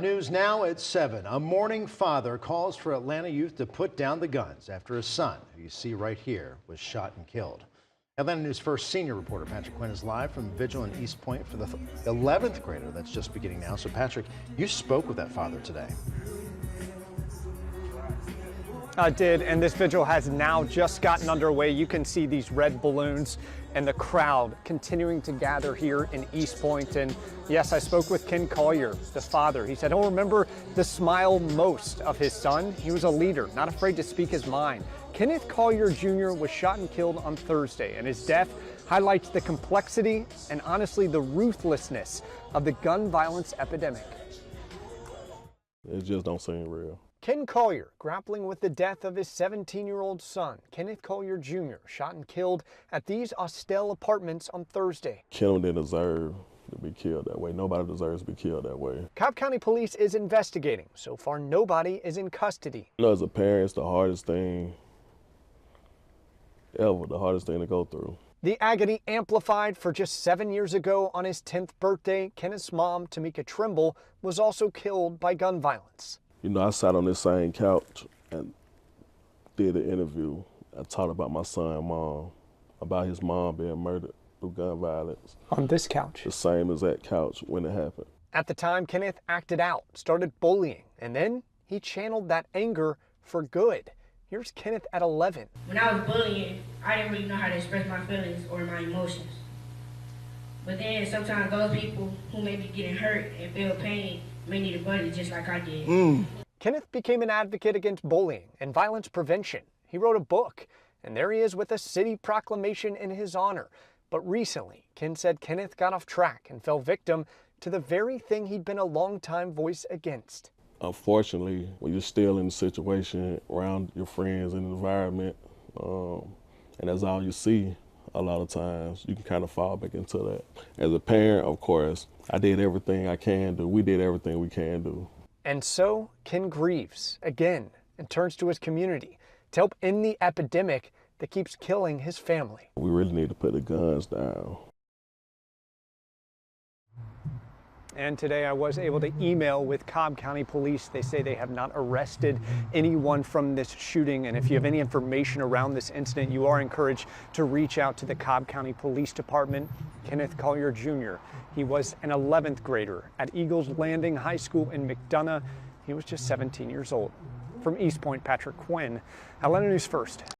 News now at 7. A mourning father calls for Atlanta youth to put down the guns after his son, who you see right here, was shot and killed. Atlanta News First senior reporter Patrick Quinn is live from Vigil in East Point for the 11th grader that's just beginning now. So Patrick, you spoke with that father today. I did, and this vigil has now just gotten underway. You can see these red balloons and the crowd continuing to gather here in East Point. And yes, I spoke with Ken Collier, the father. He said he'll remember the smile most of his son. He was a leader, not afraid to speak his mind. Kenneth Collier Jr. was shot and killed on Thursday, and his death highlights the complexity and honestly the ruthlessness of the gun violence epidemic. It just don't seem real. Ken Collier grappling with the death of his 17-year-old son, Kenneth Collier Jr., shot and killed at these Austell apartments on Thursday. Ken didn't deserve to be killed that way. Nobody deserves to be killed that way. Cobb County Police is investigating. So far, nobody is in custody. You know, as a parent, it's the hardest thing ever, the hardest thing to go through. The agony amplified for just 7 years ago on his 10th birthday. Kenneth's mom, Tamika Trimble, was also killed by gun violence. You know, I sat on this same couch and did an interview. I talked about my son, mom, about his mom being murdered through gun violence. On this couch? The same as that couch when it happened. At the time, Kenneth acted out, started bullying, and then he channeled that anger for good. Here's Kenneth at 11. When I was bullying, I didn't really know how to express my feelings or my emotions. But then sometimes those people who may be getting hurt and feel pain may need a buddy just like I did. Kenneth became an advocate against bullying and violence prevention. He wrote a book, and there he is with a city proclamation in his honor. But recently, Ken said Kenneth got off track and fell victim to the very thing he'd been a longtime voice against. Unfortunately, when you're still in the situation around your friends and environment, and that's all you see, a lot of times you can kind of fall back into that. As a parent, of course, I did everything I can do. We did everything we can do. And so Ken grieves again and turns to his community to help end the epidemic that keeps killing his family. We really need to put the guns down. And today I was able to email with Cobb County Police. They say they have not arrested anyone from this shooting. And if you have any information around this incident, you are encouraged to reach out to the Cobb County Police Department. Kenneth Collier Jr. He was an 11th grader at Eagles Landing High School in McDonough. He was just 17 years old. From East Point, Patrick Quinn, Atlanta News First.